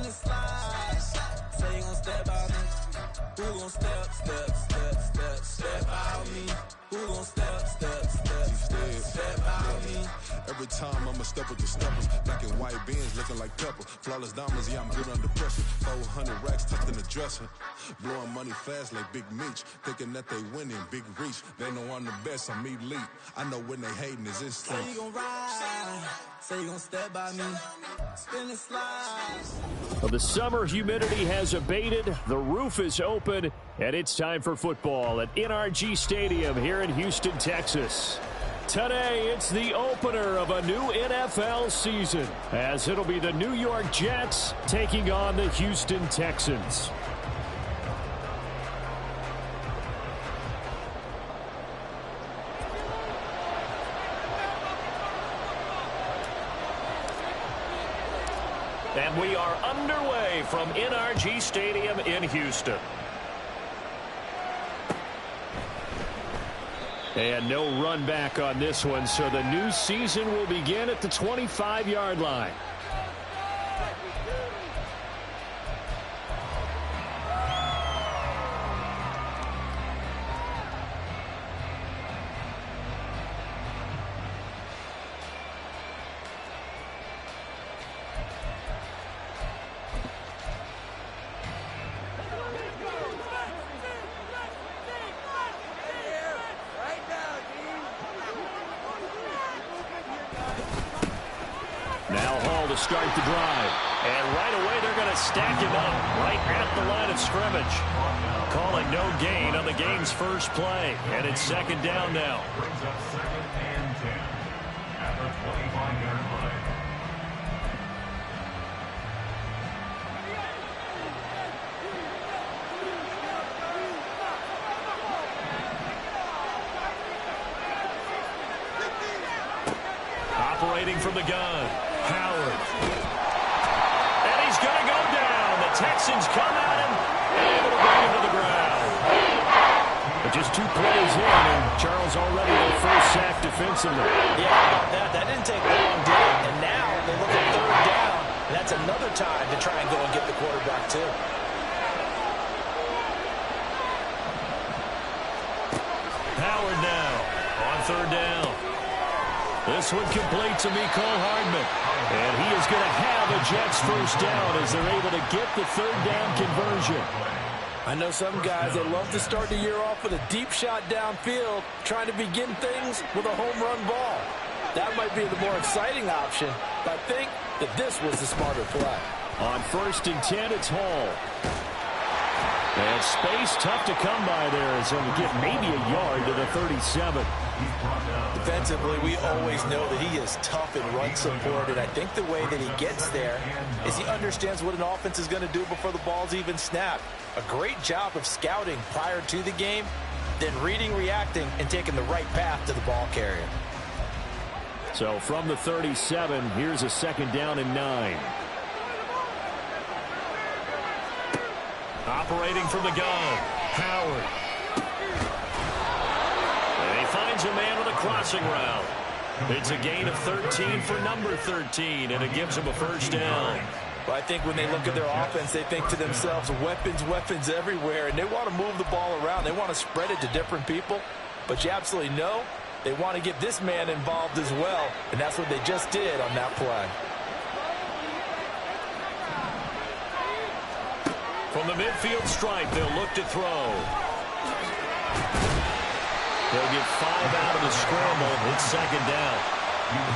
and slide. Say you gon' step out me. Who gon' step out me? Who gon' step out me? Every time I'ma step with the steppers. Black and white beans looking like pepper. Flawless diamonds, yeah, I'm good under pressure. 400 racks tucked in the dresser. Blowing money fast like Big Meech. Thinking that they winning, big reach. They know I'm the best, I'm elite. I know when they hating is instinct. Say you gon' ride. Say you gon' step by me. Spin and slide. Well, the summer humidity has abated. The roof is open. And it's time for football at NRG Stadium here in Houston, Texas. Today, it's the opener of a new NFL season, as it'll be the New York Jets taking on the Houston Texans. And we are underway from NRG Stadium in Houston. And no run back on this one, so the new season will begin at the 25-yard line. To start the drive. And right away they're going to stack him up right at the line of scrimmage. Calling no gain on the game's first play. And it's second down now. Brings up second and 10 at the 25-yard line. Operating from the gun. Howard. And he's going to go down. The Texans come at him and able to bring him to the ground. But just 2 plays in, and Charles already their first sack defensively. Yeah, that didn't take long, did it? And now they look at third down. And that's another time to try and go and get the quarterback, too. Howard now on third down. This one complete to Mecole Hardman. And he is going to have a Jets first down as they're able to get the third down conversion. I know some guys that love to start the year off with a deep shot downfield, trying to begin things with a home run ball. That might be the more exciting option, but I think that this was the smarter play. On first and 10, it's Hall. And space tough to come by there as he'll get maybe a yard to the 37. Defensively, we always know that he is tough in run support, and I think the way that he gets there is he understands what an offense is going to do before the ball's even snapped. A great job of scouting prior to the game, then reading, reacting, and taking the right path to the ball carrier. So from the 37, here's a second down and 9. Operating from the gun, Howard. And he finds a man with a crossing route. It's a gain of 13 for number 13, and it gives him a first down. Well, I think when they look at their offense, they think to themselves, weapons everywhere, and they want to move the ball around. They want to spread it to different people, but you absolutely know they want to get this man involved as well, and that's what they just did on that play. From the midfield stripe, they'll look to throw. They'll get 5 out of the scramble. It's second down.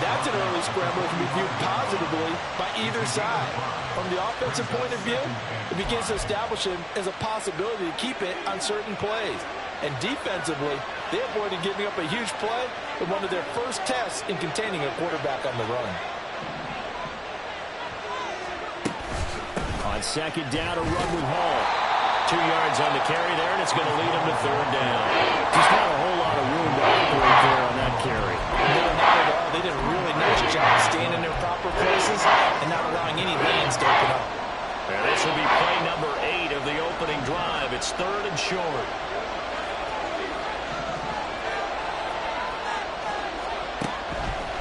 That's an early scramble that can be viewed positively by either side. From the offensive point of view, it begins to establish him as a possibility to keep it on certain plays. And defensively, they avoided giving up a huge play in one of their first tests in containing a quarterback on the run. On second down, a run with Hall. 2 yards on the carry there, and it's going to lead him to third down. Just not a whole lot of room to operate there on that carry. No, not at all. They did a really nice job staying in their proper places and not allowing any lanes to open up. And this will be play number 8 of the opening drive. It's third and short.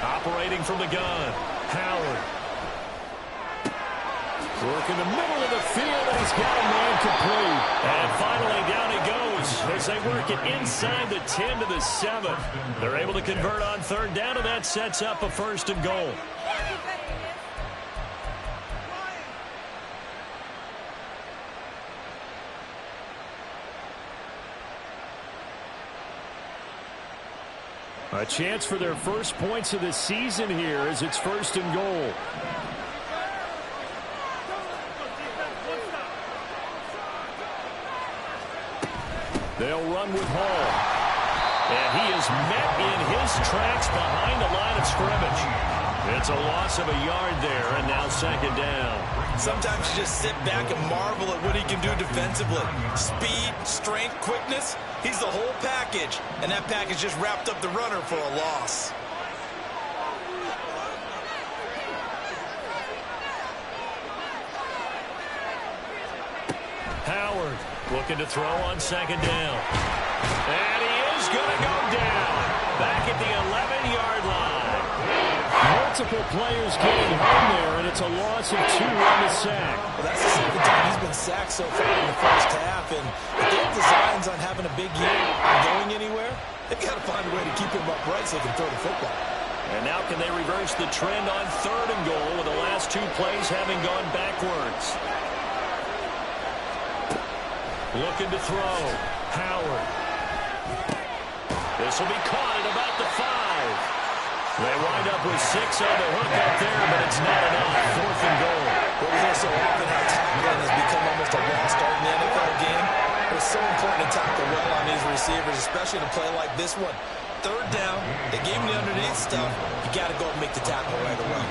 Operating from the gun, Howard. Look in the middle of the field, and he's got a man complete. And finally, down he goes as they work it inside the 10 to the 7. They're able to convert on third down, and that sets up a 1st and goal. A chance for their first points of the season here as it's 1st and goal. They'll run with Hall. And he is met in his tracks behind the line of scrimmage. It's a loss of a yard there, and now 2nd down. Sometimes you just sit back and marvel at what he can do defensively. Speed, strength, quickness. He's the whole package. And that package just wrapped up the runner for a loss. Howard looking to throw on 2nd down. And he is going to go down. Back at the 11-yard line. Multiple players getting home there, and it's a loss of 2 on the sack. Well, that's the 2nd time he's been sacked so far in the first half. And if they have designs on having a big year and going anywhere, they've got to find a way to keep him upright so they can throw the football. And now can they reverse the trend on 3rd and goal with the last 2 plays having gone backwards? Looking to throw. Howard. This will be caught at about the 5. They wind up with 6 on the hook up there, but it's not enough. 4th and goal. But we hear so often how tackling has become almost a lost art in the NFL game. But it's so important to tackle well on these receivers, especially to play like this one. 3rd down, they gave him the underneath stuff. You got to go and make the tackle right away.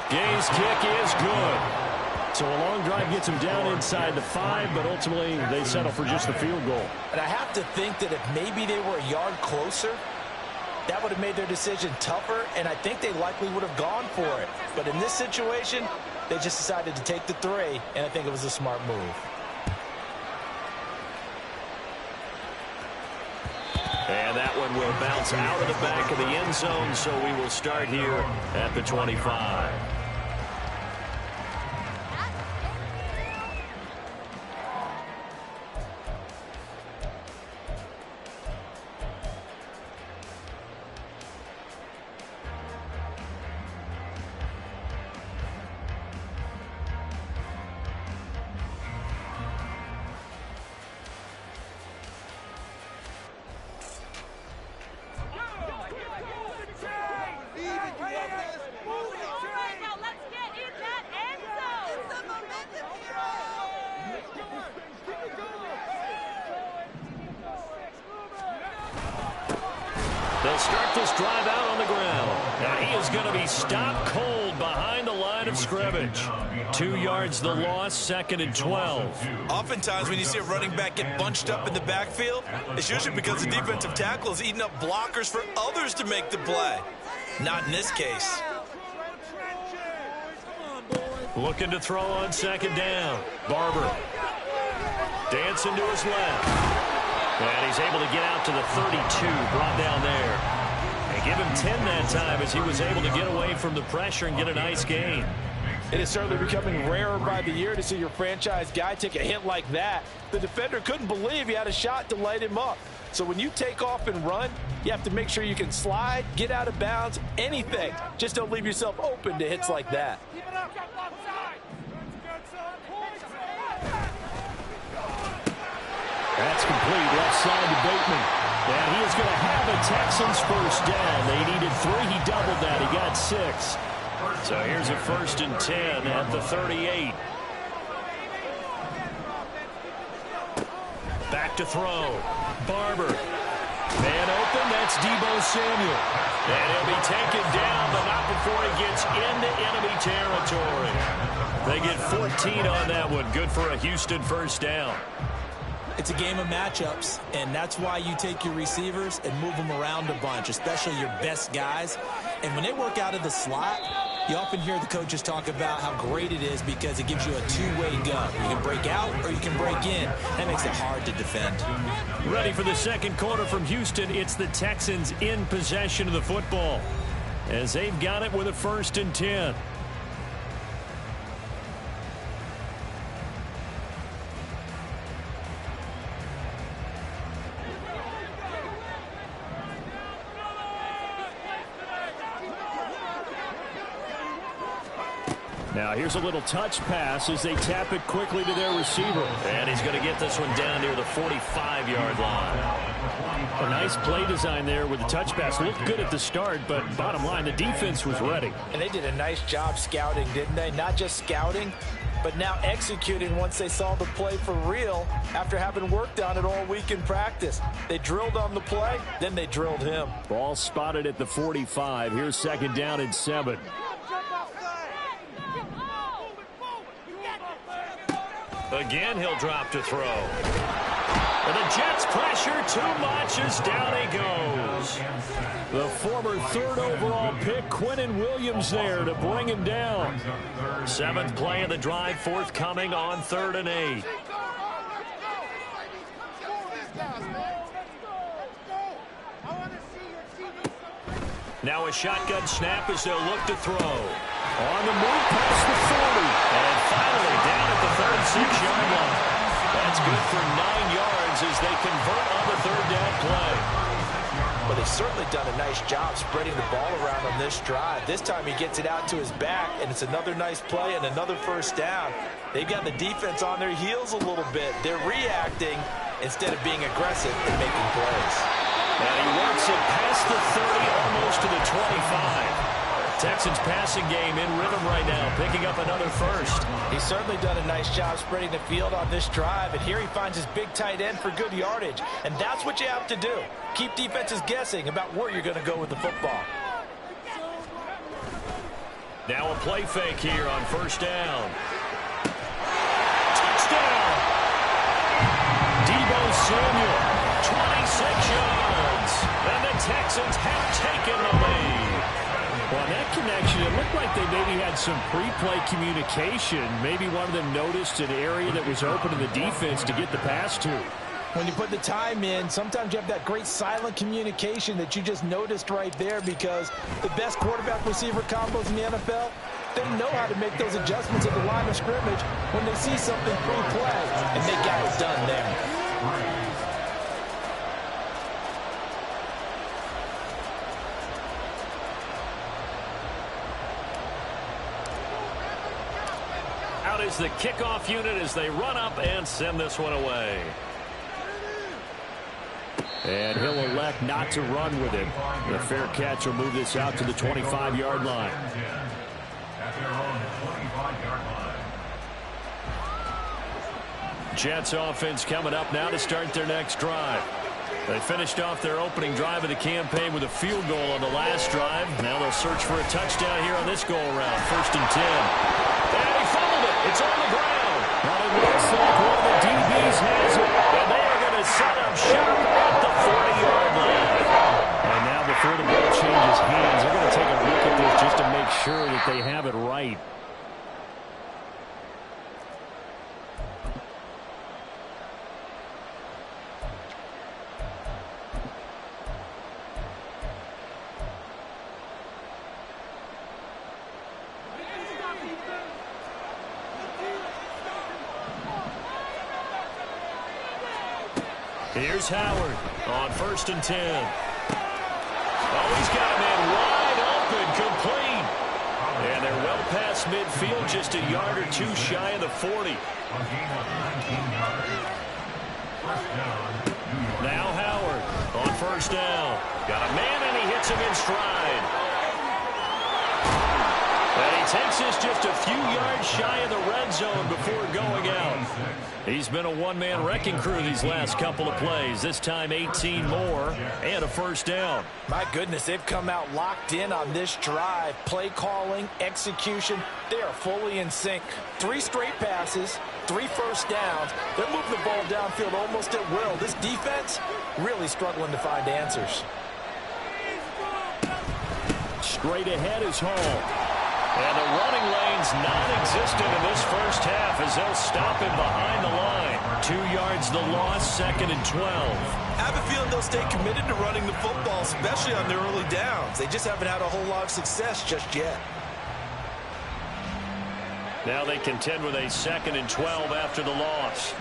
Gay's kick is good. So a long drive gets him down inside the 5, but ultimately they settle for just the field goal. And I have to think that if maybe they were a yard closer, that would have made their decision tougher, and I think they likely would have gone for it. But in this situation, they just decided to take the 3, and I think it was a smart move. And that one will bounce out of the back of the end zone, so we will start here at the 25. They'll start this drive out on the ground. Now he is going to be stopped cold behind the line of scrimmage. 2 yards the loss, 2nd and 12. Oftentimes when you see a running back get bunched up in the backfield, it's usually because the defensive tackle is eating up blockers for others to make the play. Not in this case. Looking to throw on 2nd down. Barber. Dancing to his left. And he's able to get out to the 32, brought down there. And give him 10 that time as he was able to get away from the pressure and get a nice gain. It is certainly becoming rarer by the year to see your franchise guy take a hit like that. The defender couldn't believe he had a shot to light him up. So when you take off and run, you have to make sure you can slide, get out of bounds, anything. Just don't leave yourself open to hits like that. That's complete, left side to Bateman. And he is going to have a Texans first down. They needed 3, he doubled that, he got 6. So here's a 1st and 10 at the 38. Back to throw. Barber. Man open, that's Deebo Samuel. And he'll be taken down, but not before he gets into enemy territory. They get 14 on that one. Good for a Houston first down. It's a game of matchups, and that's why you take your receivers and move them around a bunch, especially your best guys. And when they work out of the slot, you often hear the coaches talk about how great it is because it gives you a two-way go. You can break out or you can break in. That makes it hard to defend. Ready for the second quarter from Houston. It's the Texans in possession of the football. as they've got it with a 1st and 10. Now here's a little touch pass as they tap it quickly to their receiver. And he's going to get this one down near the 45-yard line. A nice play design there with the touch pass. Looked good at the start, but bottom line, the defense was ready. And they did a nice job scouting, didn't they? Not just scouting, but now executing once they saw the play for real after having worked on it all week in practice. They drilled on the play, then they drilled him. Ball spotted at the 45. Here's 2nd down and 7. Again, he'll drop to throw. And the Jets pressure too much as down he goes. The former 3rd overall pick, Quinnen Williams, there to bring him down. 7th play of the drive, forthcoming on 3rd and 8. Now a shotgun snap as they'll look to throw. On the move past the 40. And finally down at the 36-yard line. That's good for 9 yards as they convert on the 3rd down play. But they've certainly done a nice job spreading the ball around on this drive. This time he gets it out to his back, and it's another nice play and another 1st down. They've got the defense on their heels a little bit. They're reacting instead of being aggressive and making plays. And he works it past the 30, almost to the 25. Texans passing game in rhythm right now, picking up another 1st. He's certainly done a nice job spreading the field on this drive, and here he finds his big tight end for good yardage. And that's what you have to do. Keep defenses guessing about where you're going to go with the football. Now a play fake here on 1st down. Touchdown! Deebo Samuel, 26 yards. And the Texans have taken the lead. Well, that connection, it looked like they maybe had some pre-play communication. Maybe one of them noticed an area that was open to the defense to get the pass to. When you put the time in, sometimes you have that great silent communication that you just noticed right there, because the best quarterback-receiver combos in the NFL, they know how to make those adjustments at the line of scrimmage when they see something pre-play, and they got it done there. Out is the kickoff unit as they run up and send this one away. And he'll elect not to run with it. The fair catch will move this out to the 25-yard line. Jets offense coming up now to start their next drive. They finished off their opening drive of the campaign with a field goal on the last drive. Now they'll search for a touchdown here on this go-around. 1st and 10. And he fumbled it. It's on the ground. Well, it looks like one of the DBs has it. And they are going to set up shop at the 40-yard line. And now before the ball changes hands, they're going to take a look at this just to make sure that they have it right. Here's Howard on 1st and 10. Oh, he's got a man wide open, complete. And they're well past midfield, just a yard or two shy of the 40. Now Howard on 1st down. Got a man, and he hits him in stride. And he takes this just a few yards shy of the red zone before going out. He's been a one-man wrecking crew these last couple of plays. This time 18 more and a 1st down. My goodness, they've come out locked in on this drive. Play calling, execution, they are fully in sync. 3 straight passes, 3 1st downs. They're moving the ball downfield almost at will. This defense really struggling to find answers. Straight ahead is Hall. And the running lane's non-existent in this 1st half as they'll stop him behind the line. 2 yards the loss, 2nd and 12. I have a feeling they'll stay committed to running the football, especially on their early downs. They just haven't had a whole lot of success just yet. Now they contend with a 2nd and 12 after the loss.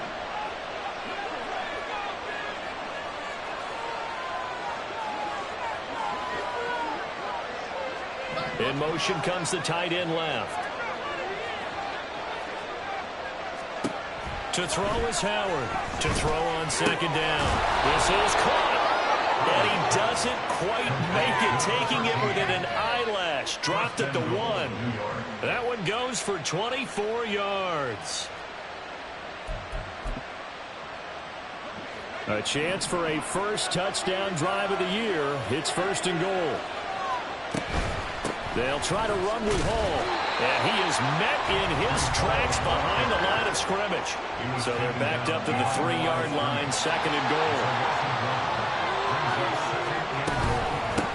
In motion comes the tight end left. To throw is Howard. To throw on 2nd down. This is caught. And he doesn't quite make it, taking it within an eyelash. Dropped at the 1. That one goes for 24 yards. A chance for a first touchdown drive of the year. It's 1st and goal. They'll try to run with Hall. And he is met in his tracks behind the line of scrimmage. So they're backed up to the 3-yard line, 2nd and goal.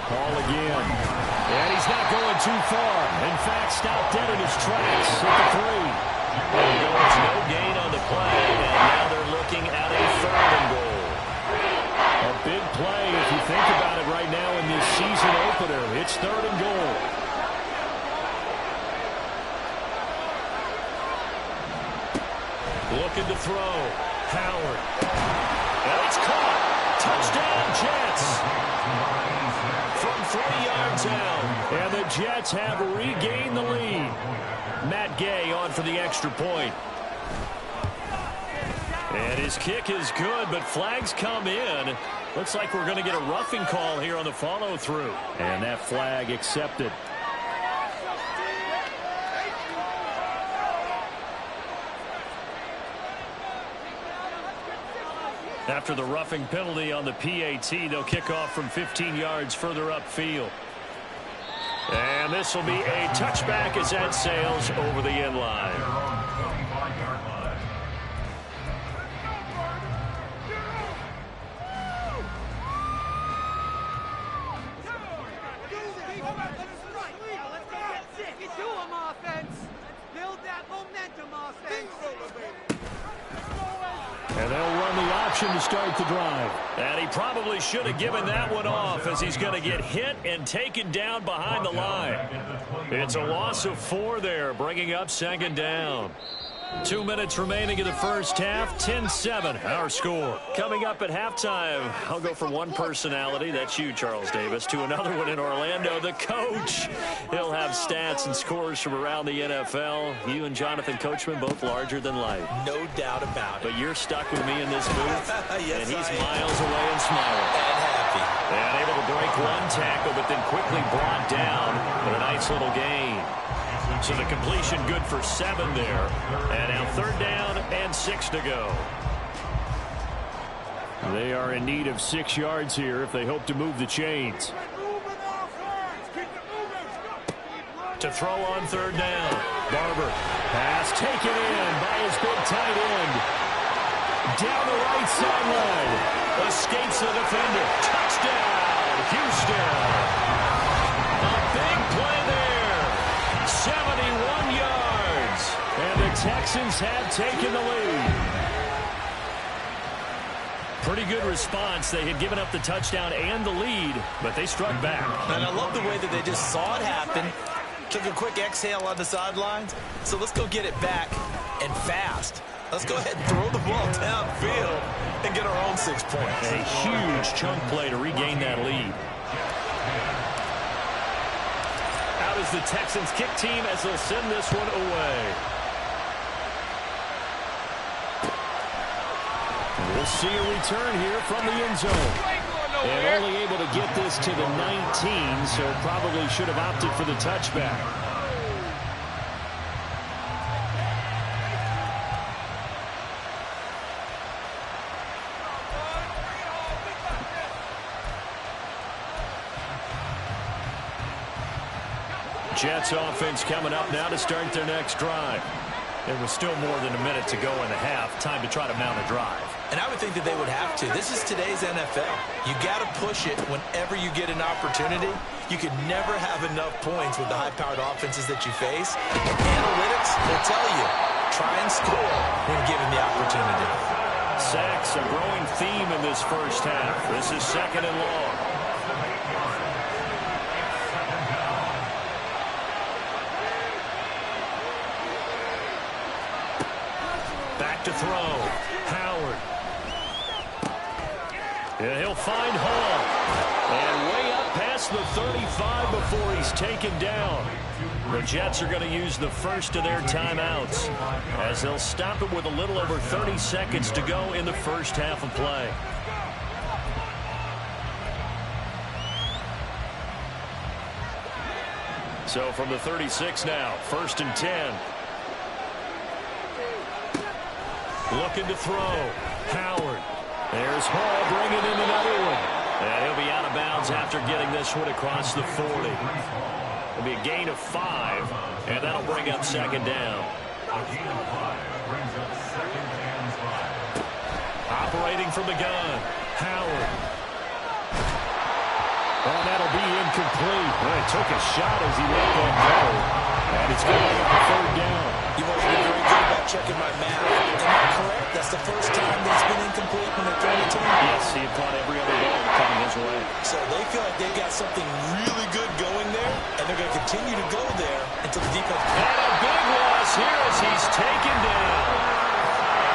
Hall again. And he's not going too far. In fact, stopped dead in his tracks at the 3. And goes no gain on the play. And now they're looking at a 3rd and goal. A big play if you think about it right now in this season opener. It's 3rd and goal. Looking to throw. Howard. And it's caught. Touchdown, Jets. From 3 yards out. And the Jets have regained the lead. Matt Gay on for the extra point. And his kick is good, but flags come in. Looks like we're going to get a roughing call here on the follow-through. And that flag accepted. After the roughing penalty on the PAT, they'll kick off from 15 yards further upfield. And this will be a touchback as that sails over the end line. And they'll run the option to start the drive. And he probably should have given that one off as he's going to get hit and taken down behind the line. It's a loss of 4 there, bringing up 2nd down. 2 minutes remaining in the first half, 10-7, our score. Coming up at halftime, I'll go from one personality, that's you, Charles Davis, to another one in Orlando, the coach. He'll have stats and scores from around the NFL. You and Jonathan Coachman, both larger than life. No doubt about it. But you're stuck with me in this booth, yes, and he's miles away and smiling. And happy. And able to break one tackle, but then quickly brought down with a nice little gain. So the completion good for 7 there. And now 3rd down and 6 to go. They are in need of 6 yards here if they hope to move the chains. To throw on 3rd down. Barber. Pass taken in by his big tight end. Down the right sideline. Escapes the defender. Touchdown, Houston. A big play there. 71 yards. And the Texans have taken the lead. Pretty good response. They had given up the touchdown and the lead, but they struck back. And I love the way that they just saw it happen. Took a quick exhale on the sidelines. So let's go get it back and fast. Let's go ahead and throw the ball downfield and get our own 6 points. A huge chunk play to regain that lead. Out is the Texans kick team as they'll send this one away. We'll see a return here from the end zone. And only able to get this to the 19, so probably should have opted for the touchback. Jets offense coming up now to start their next drive. There was still more than a minute to go in the half. Time to try to mount a drive. And I would think that they would have to. This is today's NFL. You got to push it whenever you get an opportunity. You could never have enough points with the high-powered offenses that you face. Analytics will tell you, try and score when given the opportunity. Sacks, a growing theme in this first half. This is 2nd and long. Back to throw. Howard. And he'll find Hall. And way up past the 35 before he's taken down. The Jets are going to use the first of their timeouts as they'll stop it with a little over 30 seconds to go in the first half of play. So from the 36 now, 1st and 10. Looking to throw. Howard. There's Hall bringing in another one. And he'll be out of bounds after getting this one across the 40. It'll be a gain of 5, and that'll bring up 2nd down. Operating from the gun. Howard. And that'll be incomplete. Well, he took a shot as he let that go. And it's going to be a 3rd down. You've always been very good about checking my math. Am I correct? That's the first time that's been incomplete when they're throwing it to him? Yes, he had caught every other ball coming his way. So they feel like they've got something really good going there, and they're going to continue to go there until the defense... And a big loss here as he's taken down.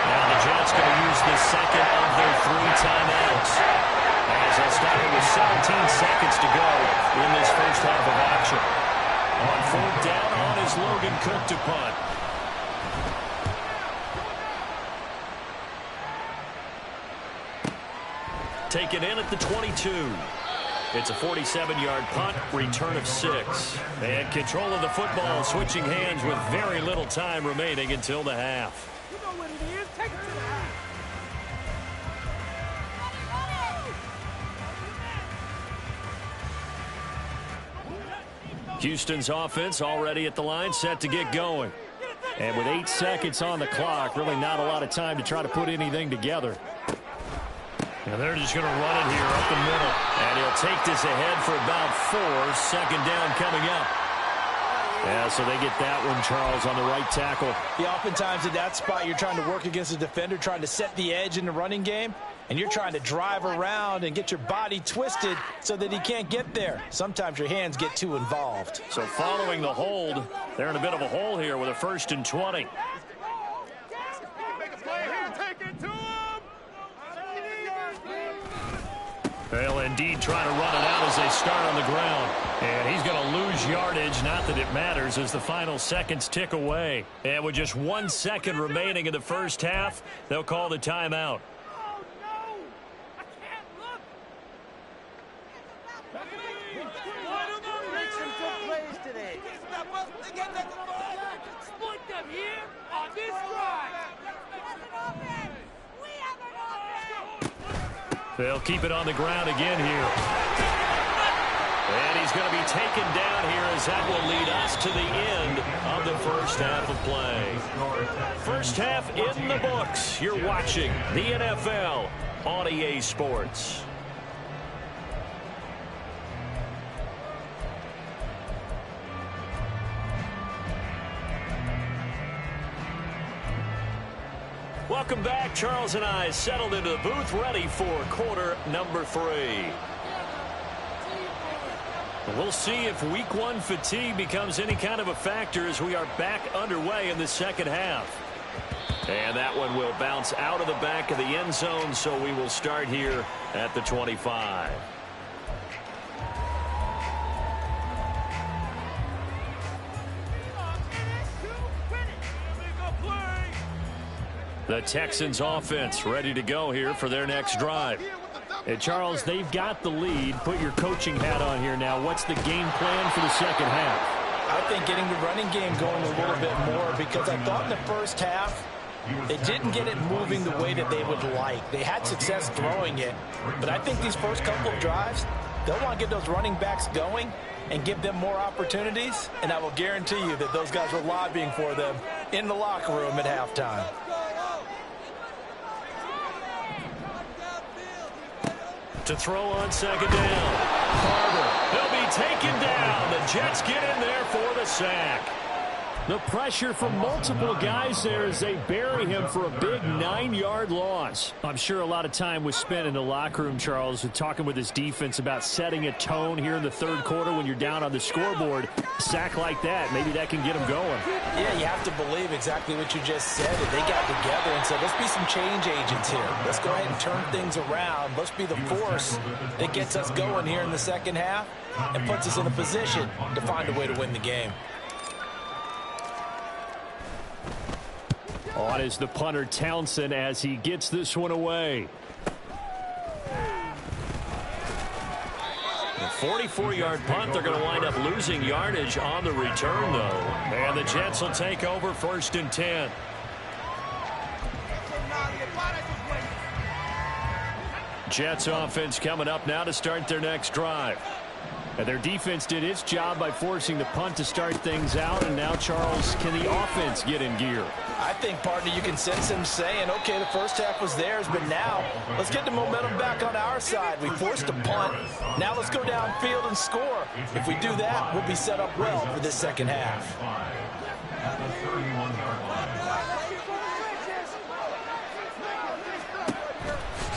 Now the Jets going to use the second of their 3 timeouts. As they'll stop it with 17 seconds to go in this first half of action. On 4th down, on is Logan Cook to punt. Taken in at the 22. It's a 47-yard punt, return of 6. And control of the football, switching hands with very little time remaining until the half. You know what it is. Take it to the half. Houston's offense already at the line, set to get going. And with 8 seconds on the clock, really not a lot of time to try to put anything together. And they're just going to run it here up the middle. And he'll take this ahead for about 4. 2nd down coming up. Yeah, so they get that one, Charles, on the right tackle. Yeah, oftentimes at that spot, you're trying to work against a defender, trying to set the edge in the running game, and you're trying to drive around and get your body twisted so that he can't get there. Sometimes your hands get too involved. So following the hold, they're in a bit of a hole here with a 1st and 20. They'll indeed try to run it out as they start on the ground. And he's going to lose yardage. Not that it matters as the final seconds tick away. And with just 1 second remaining in the first half, they'll call the timeout. They'll keep it on the ground again here. And he's going to be taken down here as that will lead us to the end of the first half of play. First half in the books. You're watching the NFL on EA Sports. Welcome back. Charles and I settled into the booth, ready for quarter number 3. We'll see if week 1 fatigue becomes any kind of a factor as we are back underway in the second half. And that one will bounce out of the back of the end zone, so we will start here at the 25. The Texans offense ready to go here for their next drive. And Charles, they've got the lead. Put your coaching hat on here now. What's the game plan for the second half? I think getting the running game going a little bit more, because I thought in the first half they didn't get it moving the way that they would like. They had success throwing it, but I think these first couple of drives, they'll want to get those running backs going and give them more opportunities, and I will guarantee you that those guys were lobbying for them in the locker room at halftime. To throw on second down. Carter, he'll be taken down. The Jets get in there for the sack. The pressure from multiple guys there as they bury him for a big 9-yard loss. I'm sure a lot of time was spent in the locker room, Charles, with talking with his defense about setting a tone here in the third quarter when you're down on the scoreboard. A sack like that, maybe that can get him going. Yeah, you have to believe exactly what you just said. And they got together and said, let's be some change agents here. Let's go ahead and turn things around. Let's be the force that gets us going here in the second half and puts us in a position to find a way to win the game. On is the punter Townsend as he gets this one away. The 44-yard punt, they're going to wind up losing yardage on the return, though. And the Jets will take over 1st and 10. Jets offense coming up now to start their next drive. And their defense did its job by forcing the punt to start things out. And now, Charles, can the offense get in gear? I think, partner, you can sense him saying, okay, the first half was theirs, but now let's get the momentum back on our side. We forced a punt. Now let's go downfield and score. If we do that, we'll be set up well for this second half. At the 31-yard line.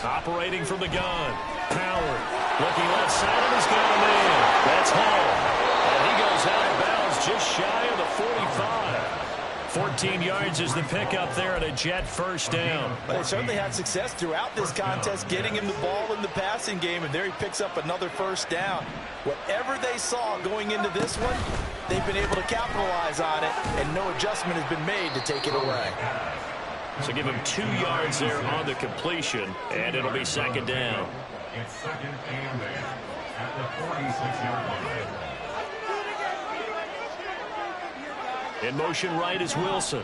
Operating from the gun. Howard looking left side, and he's got a man. That's Hall. And he goes out of bounds just shy of the 45. 14 yards is the pickup there at a Jet first down. They certainly had success throughout this contest getting him the ball in the passing game, and there he picks up another first down. Whatever they saw going into this one, they've been able to capitalize on it, and no adjustment has been made to take it away. So give him 2 yards there on the completion, and it'll be second down. It's second and 8 at the 46-yard line. In motion right is Wilson.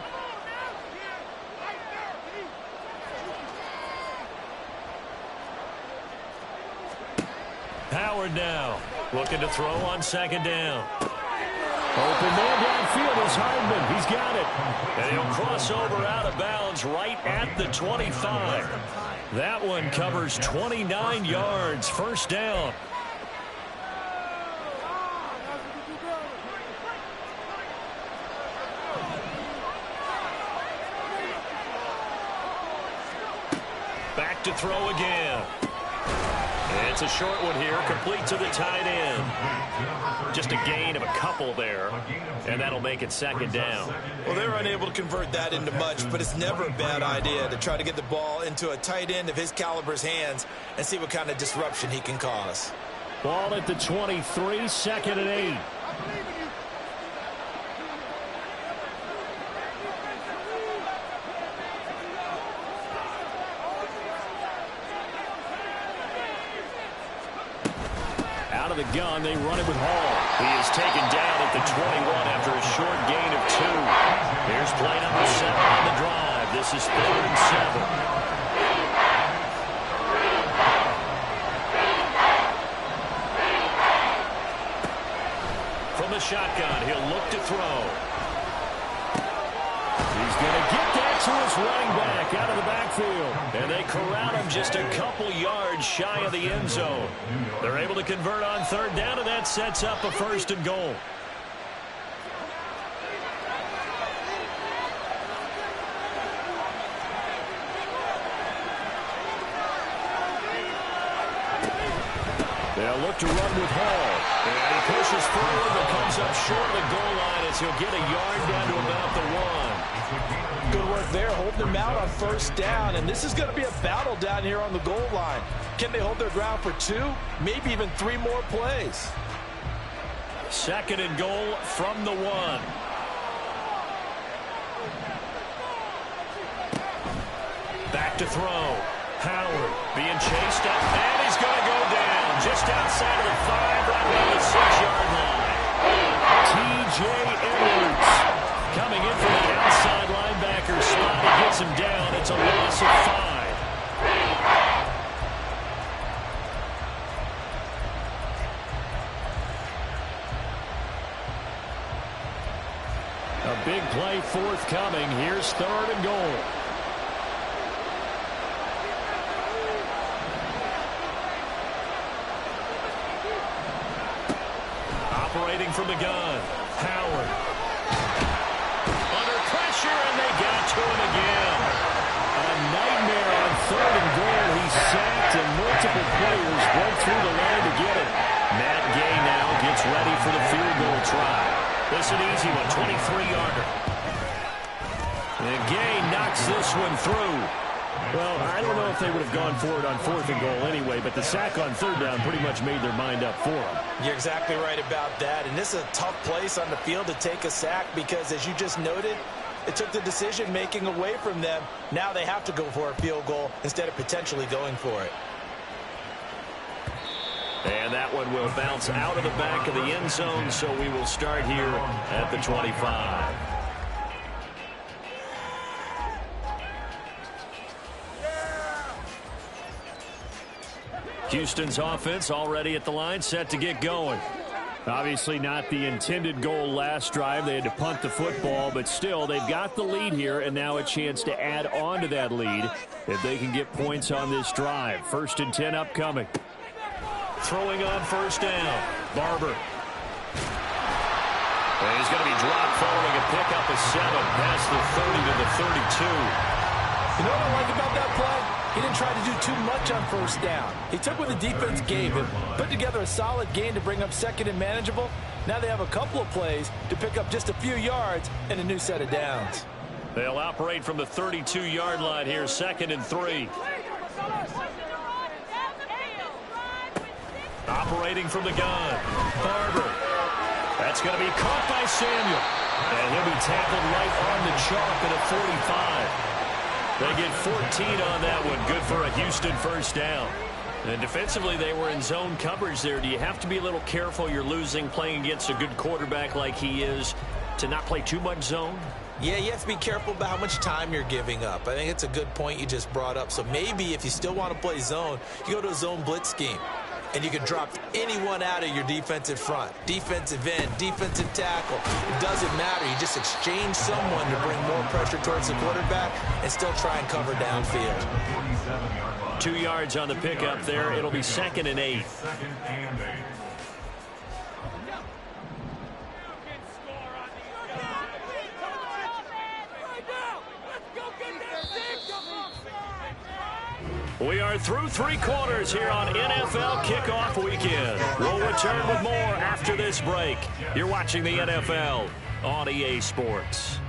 Howard now looking to throw on second down. Open man downfield is Hardman. He's got it. And he'll cross over out of bounds right at the 25. That one covers 29 yards. First down. Back to throw again. It's a short one here, complete to the tight end. Just a gain of a couple there, and that'll make it second down. Well, they were unable to convert that into much, but it's never a bad idea to try to get the ball into a tight end of his caliber's hands and see what kind of disruption he can cause. Ball at the 23, second and 8. Out of the gun, they run it with Hall. He is taken down at the 21 after a short gain of 2. Here's play number 7 on the drive. This is 3rd and 7. From the shotgun, he'll look to throw. He's going to get that to his running back out of the backfield. And they corral him just a couple yards shy of the end zone. They're able to convert on third down, and that sets up a 1st and goal. They'll look to run with Hall. And he pushes forward, but comes up short of the goal line as he'll get a yard down to about the 1. Good work there, holding them out on first down, and this is going to be a battle down here on the goal line. Can they hold their ground for 2, maybe even 3 more plays? 2nd and goal from the 1. Back to throw. Howard being chased up, and he's going to go down just outside of the 5, right around the 6-yard line. T.J. Edwards coming in from the outside linebacker spot. He gets him down. It's a loss of 5. A big play forthcoming. Here's 3rd and goal. Operating from the gun. Howard. couple players broke through the line to get it. Matt Gay now gets ready for the field goal try. This is an easy one, 23-yarder. And Gay knocks this one through. Well, I don't know if they would have gone for it on 4th and goal anyway, but the sack on 3rd down pretty much made their mind up for them. You're exactly right about that, and this is a tough place on the field to take a sack because, as you just noted, it took the decision-making away from them. Now they have to go for a field goal instead of potentially going for it. And that one will bounce out of the back of the end zone, so we will start here at the 25. Houston's offense already at the line, set to get going. Obviously not the intended goal last drive. They had to punt the football, but still they've got the lead here, and now a chance to add on to that lead if they can get points on this drive. 1st and 10 upcoming. Throwing on 1st down. Barber. And he's going to be dropped following a pickup of 7 past the 30 to the 32. You know what I like about that play? He didn't try to do too much on 1st down. He took what the defense gave him, put together a solid gain to bring up 2nd and manageable. Now they have a couple of plays to pick up just a few yards and a new set of downs. They'll operate from the 32-yard line here, 2nd and 3. Operating from the gun. Barber. That's going to be caught by Samuel. And he'll be tackled right on the chalk at a 45. They get 14 on that one. Good for a Houston 1st down. And defensively, they were in zone coverage there. Do you have to be a little careful? You're losing playing against a good quarterback like he is to not play too much zone? Yeah, you have to be careful about how much time you're giving up. I think it's a good point you just brought up. So maybe if you still want to play zone, you go to a zone blitz scheme. And you can drop anyone out of your defensive front. Defensive end, defensive tackle. It doesn't matter. You just exchange someone to bring more pressure towards the quarterback and still try and cover downfield. 2 yards on the pickup there. It'll be 2nd and 8. We are through 3 quarters here on NFL Kickoff Weekend. We'll return with more after this break. You're watching the NFL on EA Sports.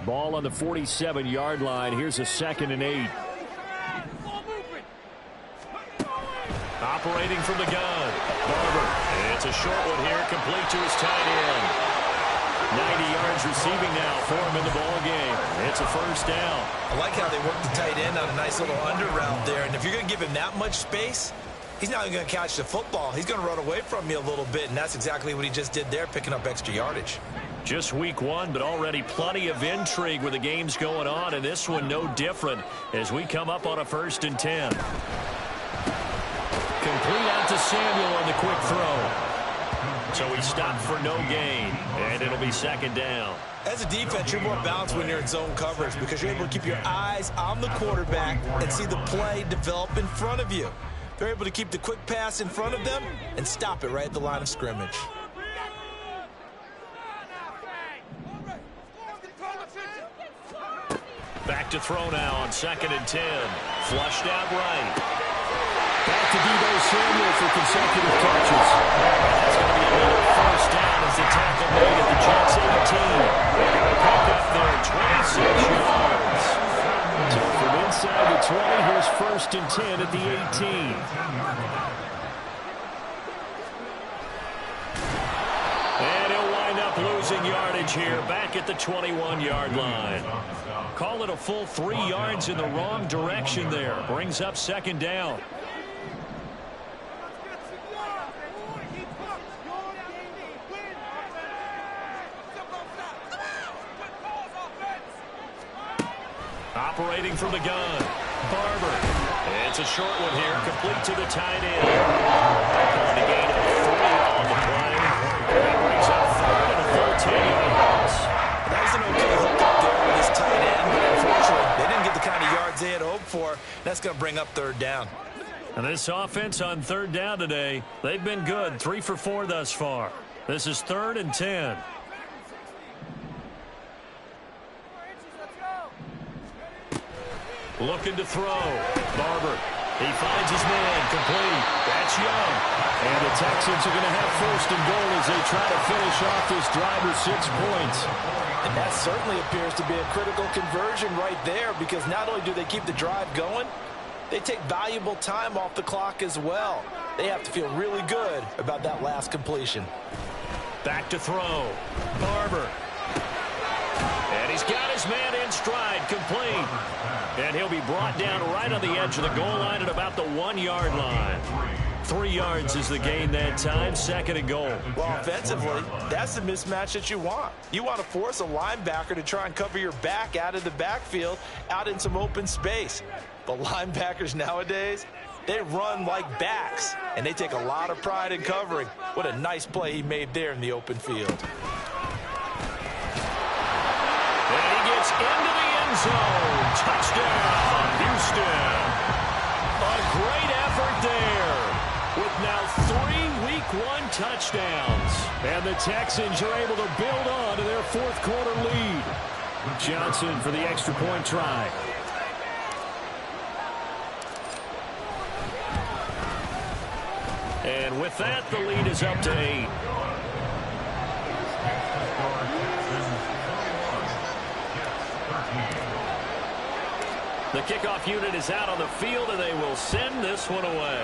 Ball on the 47-yard line. Here's a 2nd and 8. Operating from the gun. Barber. It's a short one here, complete to his tight end. 90 yards receiving now for him in the ball game. It's a 1st down. I like how they work the tight end on a nice little under route there. And if you're going to give him that much space, he's not going to catch the football. He's going to run away from you a little bit, and that's exactly what he just did there, picking up extra yardage. Just week 1, but already plenty of intrigue with the games going on, and this one no different as we come up on a 1st and 10. Complete out to Samuel on the quick throw. So he stopped for no gain, and it'll be 2nd down. As a defense, you're more balanced when you're in zone coverage because you're able to keep your eyes on the quarterback and see the play develop in front of you. They're able to keep the quick pass in front of them and stop it right at the line of scrimmage. Back to throw now on 2nd and 10. Flushed out right. Back to Deebo Samuel for consecutive catches. That's going to be another 1st down as the tackle made at the Jets 18. They're going to pick up there 26 yards. So from inside the 20, here's 1st and 10 at the 18. And he'll wind up losing yardage here back at the 21-yard line. Call it a full 3 yards in the wrong direction there. Brings up 2nd down. Operating from the gun. Barber. It's a short one here, complete to the tight end. Going to gain 3 on the play. That brings up 3rd and a full 10 yards. That was an okay hook up there with this tight end, but unfortunately, they didn't get the kind of yards they had hoped for. That's going to bring up 3rd down. And this offense on third down today, they've been good. 3 for 4 thus far. This is 3rd and 10. Looking to throw. Barber. He finds his man. Complete. That's Young. And the Texans are going to have 1st and goal as they try to finish off this drive with 6 points. And that certainly appears to be a critical conversion right there, because not only do they keep the drive going, they take valuable time off the clock as well. They have to feel really good about that last completion. Back to throw. Barber. And he's got his man in stride. Complete. And he'll be brought down right on the edge of the goal line at about the 1-yard line. 3 yards is the gain that time. 2nd and goal. Well, offensively, that's the mismatch that you want. You want to force a linebacker to try and cover your back out of the backfield, out in some open space. But linebackers nowadays, they run like backs, and they take a lot of pride in covering. What a nice play he made there in the open field. And he gets into the end zone. Touchdown, Houston. A great effort there, with now 3 Week 1 touchdowns. And the Texans are able to build on to their 4th quarter lead. Johnson for the extra point try. And with that, the lead is up to 8. The kickoff unit is out on the field, and they will send this one away.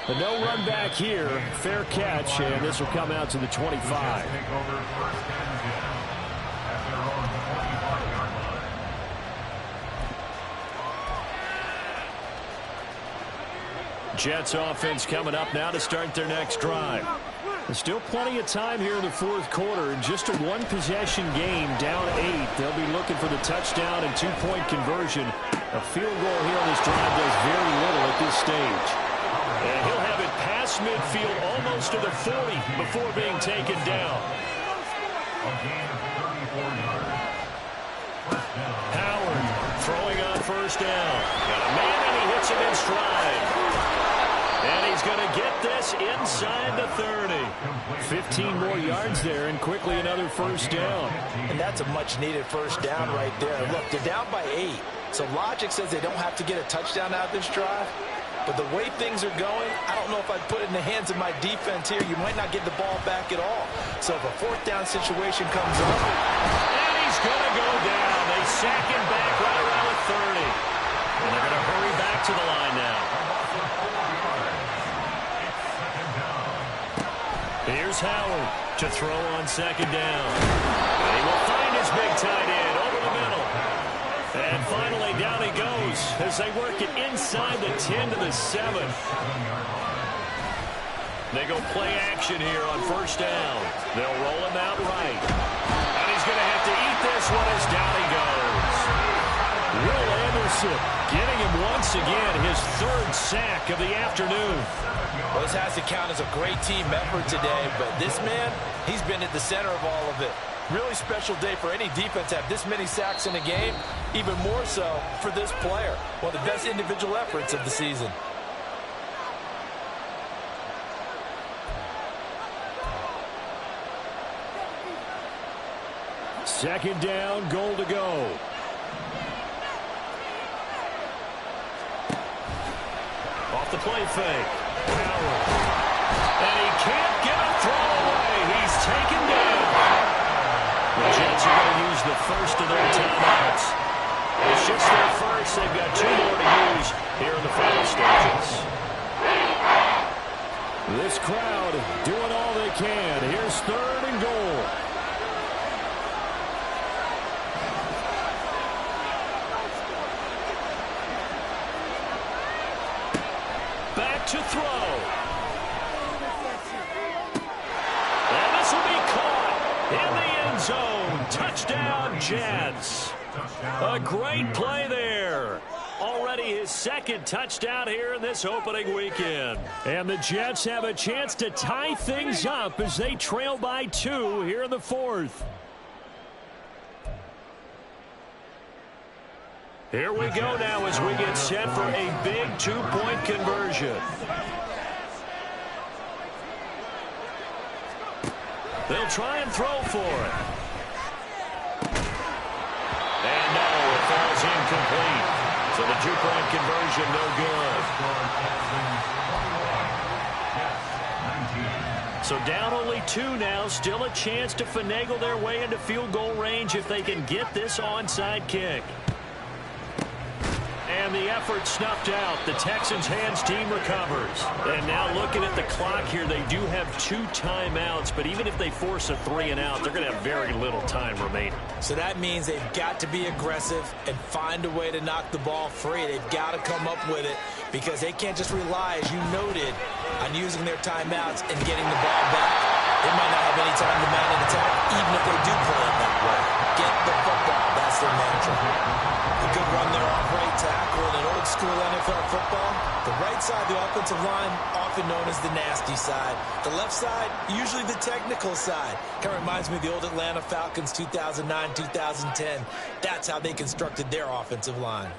The no run back here. Fair catch, and this will come out to the 25. Jets offense coming up now to start their next drive. There's still plenty of time here in the 4th quarter. And just a 1-possession game, down 8. They'll be looking for the touchdown and 2-point conversion. A field goal here on this drive does very little at this stage. And he'll have it past midfield, almost to the 40, before being taken down. Howard throwing on 1st down. Got a man, and he hits him in stride. And he's going to get this inside the 30. 15 more yards there, and quickly another 1st down. And that's a much-needed 1st down right there. Look, they're down by 8. So logic says they don't have to get a touchdown out of this drive. But the way things are going, I don't know if I'd put it in the hands of my defense here. You might not get the ball back at all. So if a 4th down situation comes up. And he's going to go down. They sack him back right around the 30. And they're going to hurry back to the line now. Here's Howard to throw on 2nd down. And he will find his big tight end over the middle. And finally, down he goes as they work it inside the 10 to the 7. They go play action here on 1st down. They'll roll him out right. And he's going to have to eat this one as down he goes. Will Anderson getting him once again his 3rd sack of the afternoon. Well, this has to count as a great team effort today, but this man, he's been at the center of all of it. Really special day for any defense to have this many sacks in a game, even more so for this player. One of the best individual efforts of the season. Second down, goal to go. Off the play fake. Howard. And he can't get a throw away. He's taken down. The Jets are going to use the 1st of their timeouts. It's just their 1st. They've got 2 more to use here in the final stages. This crowd doing all they can. Here's 3rd and goal. Back to throw. And this will be caught in the end zone. Touchdown, Jets. A great play there. Already his 2nd touchdown here in this opening weekend. And the Jets have a chance to tie things up as they trail by 2 here in the 4th. Here we go now as we get set for a big two-point conversion. They'll try and throw for it. And no, it falls incomplete. So the two-point conversion, no good. So down only 2 now. Still a chance to finagle their way into field goal range if they can get this onside kick. And the effort snuffed out. The Texans' hands team recovers. And now looking at the clock here, they do have 2 timeouts, but even if they force a 3-and-out, they're going to have very little time remaining. So that means they've got to be aggressive and find a way to knock the ball free. They've got to come up with it because they can't just rely, as you noted, on using their timeouts and getting the ball back. They might not have any time to mount an attack, even if they do play it that way. Get the football. That's their mantra. A good run there off right tackle in an old-school NFL football. The right side, the offensive line, often known as the nasty side. The left side, usually the technical side. Kind of reminds me of the old Atlanta Falcons 2009, 2010. That's how they constructed their offensive line.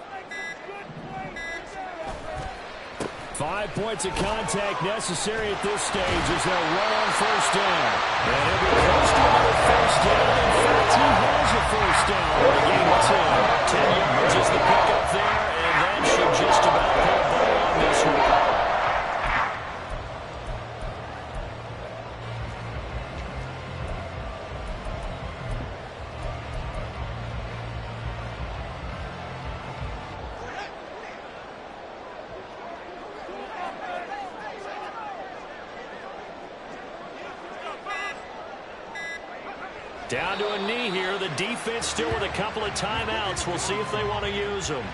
5 points of contact necessary at this stage as they'll run on first down. And he'll be close to another first down. In fact, he has a first down in a game of 10. 10 yards is the pickup there, and that should just about put a bow on this one. Down to a knee here. The defense still with a couple of timeouts. We'll see if they want to use them.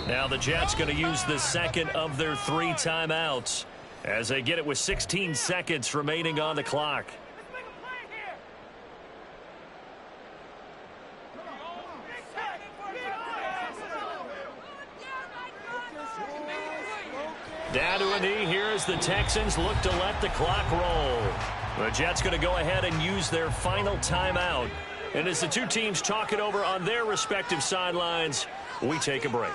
Now the Jets going to use the second of their 3 timeouts as they get it with 16 seconds remaining on the clock. Down to a knee here as the Texans look to let the clock roll. The Jets going to go ahead and use their final timeout. And as the 2 teams talk it over on their respective sidelines, we take a break.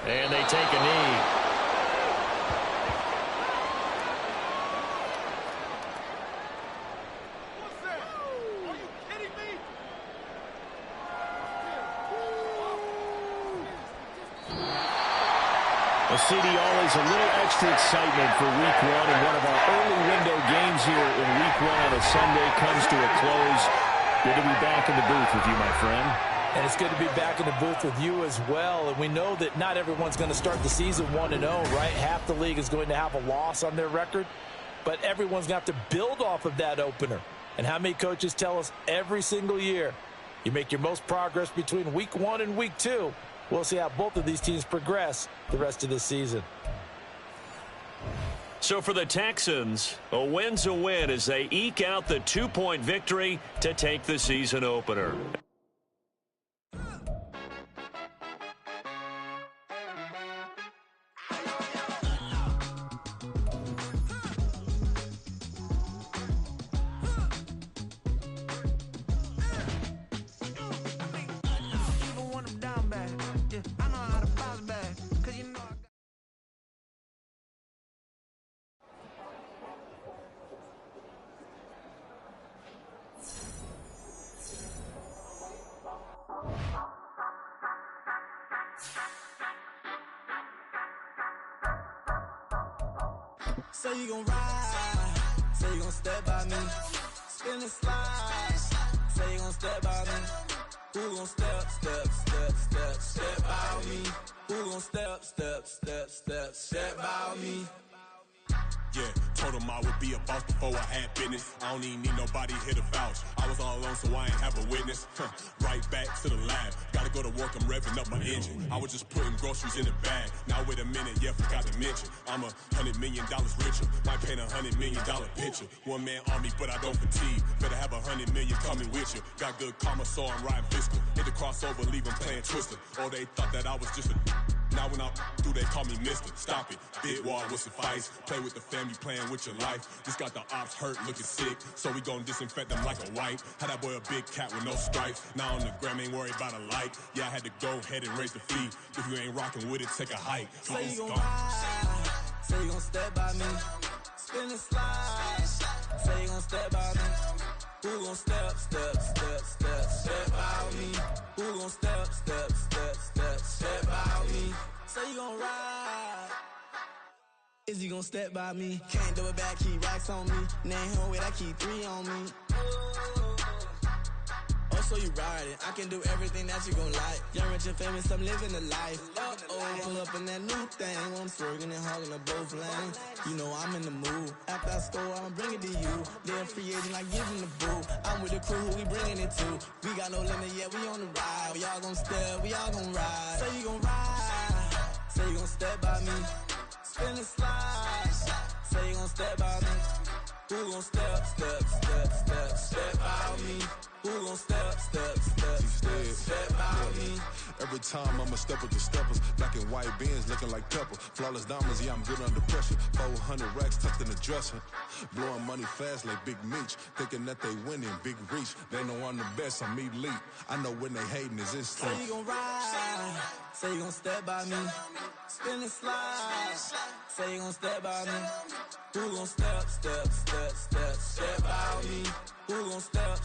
And they take a knee. Well, CD, always a little extra excitement for Week 1, and one of our early window games here in Week 1 on a Sunday comes to a close. Good to be back in the booth with you, my friend. And it's good to be back in the booth with you as well. And we know that not everyone's going to start the season 1-0, right? Half the league is going to have a loss on their record, but everyone's going to have to build off of that opener. And how many coaches tell us every single year, you make your most progress between Week 1 and Week 2. We'll see how both of these teams progress the rest of this season. So for the Texans, a win's a win as they eke out the 2-point victory to take the season opener. Say you gon' ride, say you gon' step by me, spin and slide, say you gon' step by me, who gon' step by me, who gon' step by me. Yeah, told him I would be a boss before I had business. I don't even need nobody here to vouch. I was all alone, so I ain't have a witness. Right back to the lab. Gotta go to work, I'm revving up my engine. I was just putting groceries in the bag. Now wait a minute, yeah, forgot to mention. I'm $100 million richer. Might paint $100 million picture. One man army, but I don't fatigue. Better have 100 million coming with you. Got good karma, so I'm riding fiscal. Hit the crossover, leave them playing Twister. Or they thought that I was just a Now when I do, they call me Mister. Stop it. Big wall would suffice. Play with the family, playing with your life. Just got the ops hurt, looking sick. So we gon' disinfect them like a wipe. Had that boy a big cat with no stripes. Now on the gram, ain't worried about a light. Yeah, I had to go ahead and raise the fee. If you ain't rocking with it, take a hike. Say you gon' ride. Say you gon' step by me. Spin and slide. Say you gon' step by me. Who gon' step by me? Who gon' step by me? Say you gon' ride. Is he gon' step by me? Can't do it back, keep racks on me. Name home with I keep 3 on me. Oh, so you ride it. I can do everything that you gon' like. Young, rich, and famous, I'm living the life. Pull up in that new thing. I'm swerving and hogging the both lanes. You know I'm in the mood. After I score, I'ma bring it to you. They're free agent, I give them the boo. I'm with the crew, who we bringing it to. We got no limit yet, we on the ride. We all gon' step, we all gon' ride. Say you gon' ride. Say you gon' step by me. Spin and slide. Say you gon' step by me. Who gon' step by me? Who gon' step by me? Every time I'ma step with the steppers. Black and white beans looking like pepper. Flawless diamonds, yeah, I'm good under pressure. 400 racks tucked in the dresser. Blowing money fast like Big Meech. Thinking that they winning, big reach. They know I'm the best, I'm elite. I know when they hating is instinct. Say you gon' ride. Say you gon' step by me. Spin and slide. Say you gon' step by me. Who gon' step by me? Who gon' step